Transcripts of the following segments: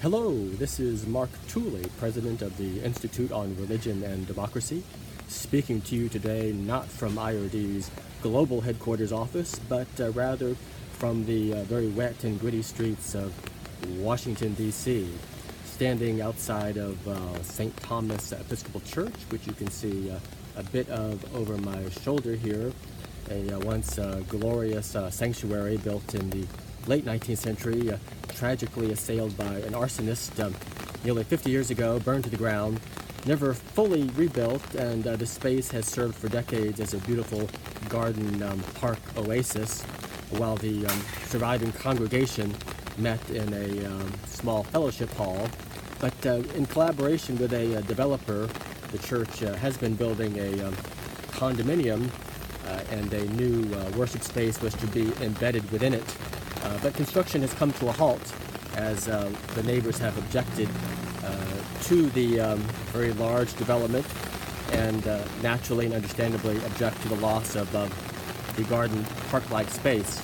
Hello, this is Mark Tooley, President of the Institute on Religion and Democracy, speaking to you today not from IRD's global headquarters office, but rather from the very wet and gritty streets of Washington, D.C., standing outside of St Thomas Episcopal Church, which you can see a bit of over my shoulder here, a once glorious sanctuary built in the late 19th century, tragically assailed by an arsonist nearly 50 years ago, burned to the ground, never fully rebuilt, and the space has served for decades as a beautiful garden park oasis, while the surviving congregation met in a small fellowship hall. But in collaboration with a developer, the church has been building a condominium, and a new worship space was to be embedded within it. But construction has come to a halt as the neighbors have objected to the very large development and naturally and understandably object to the loss of the garden park-like space.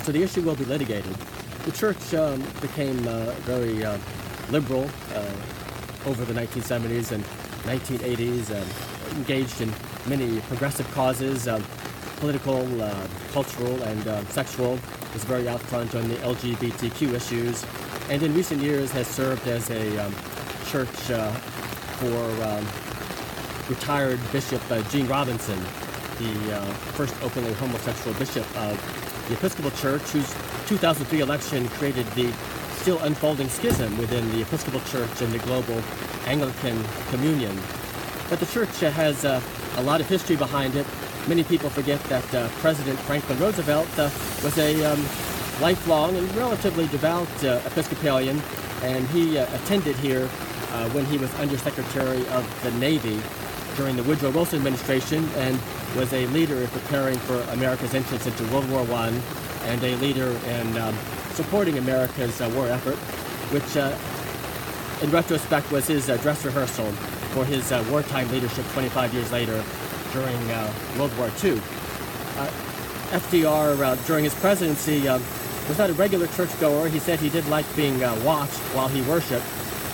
So the issue will be litigated. The church became very liberal over the 1970s and 1980s, engaged in many progressive causes, political, cultural, and sexual, was very out front on the LGBTQ issues, and in recent years has served as a church for retired Bishop Gene Robinson, the first openly homosexual bishop of the Episcopal Church, whose 2003 election created the still unfolding schism within the Episcopal Church and the global Anglican communion. But the church has a lot of history behind it. Many people forget that President Franklin Roosevelt was a lifelong and relatively devout Episcopalian, and he attended here when he was Undersecretary of the Navy during the Woodrow Wilson administration, and was a leader in preparing for America's entrance into World War I, and a leader in supporting America's war effort, which in retrospect was his dress rehearsal for his wartime leadership 25 years later during World War II. FDR, during his presidency, was not a regular churchgoer. He said he did like being watched while he worshiped,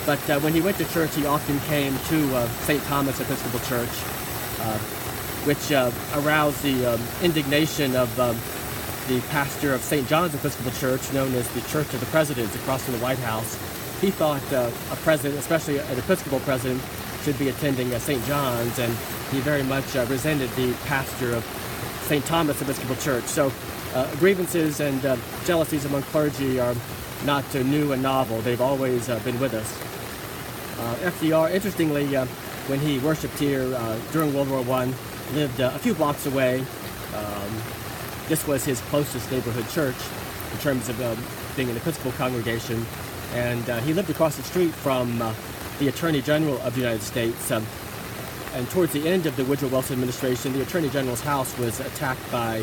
but when he went to church, he often came to St Thomas Episcopal Church, which aroused the indignation of the pastor of St John's Episcopal Church, known as the Church of the Presidents, across from the White House. He thought a president, especially an Episcopal president, should be attending St. John's, and he very much resented the pastor of St. Thomas Episcopal Church. So grievances and jealousies among clergy are not new and novel. They've always been with us. FDR, interestingly, when he worshipped here during World War I, lived a few blocks away. This was his closest neighborhood church in terms of being an Episcopal congregation, and he lived across the street from the Attorney General of the United States. And towards the end of the Woodrow Wilson administration, the Attorney General's house was attacked by,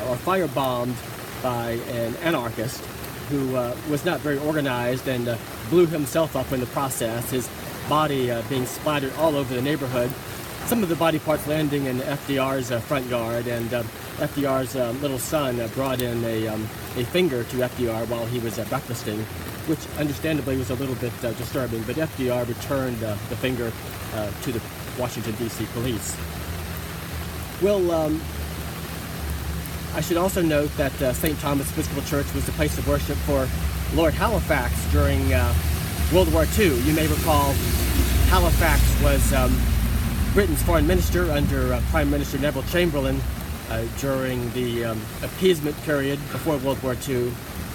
or firebombed by an anarchist who was not very organized and blew himself up in the process, his body being splattered all over the neighborhood. Some of the body parts landing in FDR's front yard, and FDR's little son brought in a finger to FDR while he was breakfasting, which understandably was a little bit disturbing, but FDR returned the finger to the Washington, D.C. police. Well, I should also note that St. Thomas Episcopal Church was the place of worship for Lord Halifax during World War II. You may recall Halifax was Britain's foreign minister under Prime Minister Neville Chamberlain during the appeasement period before World War II.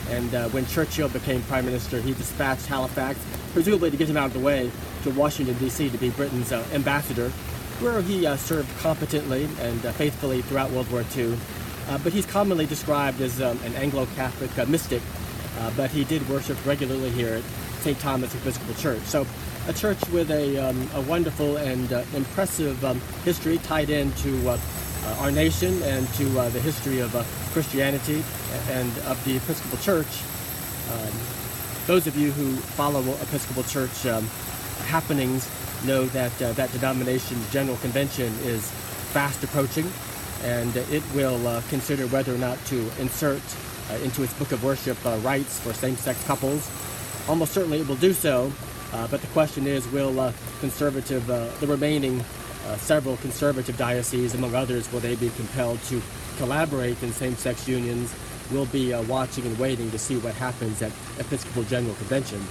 And when Churchill became Prime Minister, he dispatched Halifax, presumably to get him out of the way, to Washington, D.C. to be Britain's ambassador, where he served competently and faithfully throughout World War II. But he's commonly described as an Anglo-Catholic mystic, but he did worship regularly here at St. Thomas Episcopal Church. So a church with a wonderful and impressive history tied into our nation and to the history of Christianity and of the Episcopal Church. Those of you who follow Episcopal Church happenings know that that denomination's General Convention is fast approaching, and it will consider whether or not to insert into its book of worship rites for same-sex couples. almost certainly it will do so. But the question is, will the remaining several conservative dioceses, among others, will they be compelled to collaborate in same-sex unions? We'll be watching and waiting to see what happens at Episcopal General Convention.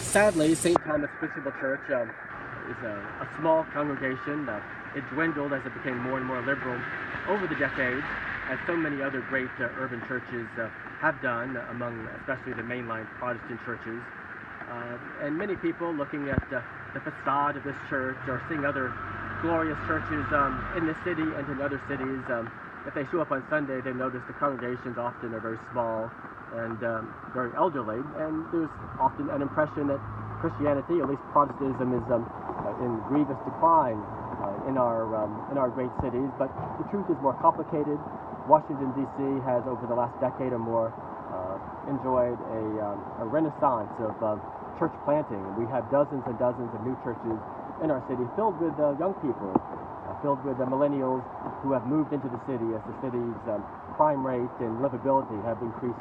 Sadly, St Thomas Episcopal Church is a small congregation. It dwindled as it became more and more liberal over the decades, as so many other great urban churches have done, among especially the mainline Protestant churches. And many people looking at the facade of this church or seeing other glorious churches in this city and in other cities, if they show up on Sunday, they notice the congregations often are very small and very elderly, and there's often an impression that Christianity, at least Protestantism, is in grievous decline in our great cities. But the truth is more complicated. Washington, D.C. has, over the last decade or more, enjoyed a renaissance of church planting. We have dozens and dozens of new churches in our city filled with young people, filled with millennials who have moved into the city as the city's crime rate and livability have increased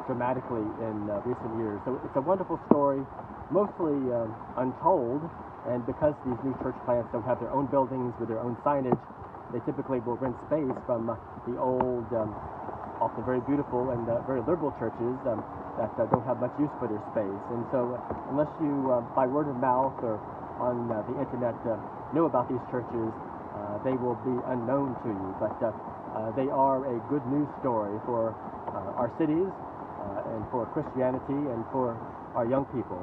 dramatically in recent years. So it's a wonderful story, mostly untold, and because these new church plants don't have their own buildings with their own signage, they typically will rent space from the old, often very beautiful and very liberal churches that don't have much use for their space. And so unless you, by word of mouth or on the internet, know about these churches, they will be unknown to you. But they are a good news story for our cities and for Christianity and for our young people.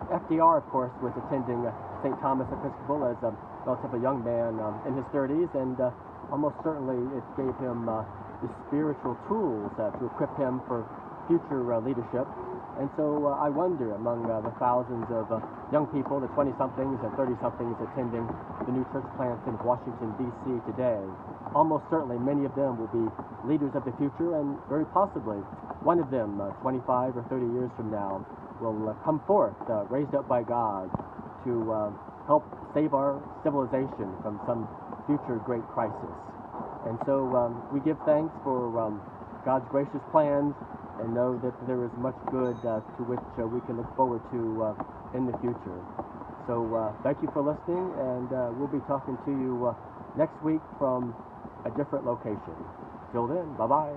FDR, of course, was attending St. Thomas Episcopal as a relatively young man in his 30s, and almost certainly it gave him the spiritual tools to equip him for future leadership. And so I wonder, among the thousands of young people, the 20-somethings and 30-somethings attending the new church plants in Washington, D.C. today, almost certainly many of them will be leaders of the future, and very possibly one of them, 25 or 30 years from now, will come forth, raised up by God, to help save our civilization from some future great crisis. And so we give thanks for God's gracious plans, and know that there is much good to which we can look forward to in the future. So thank you for listening, and we'll be talking to you next week from a different location. Till then, bye-bye.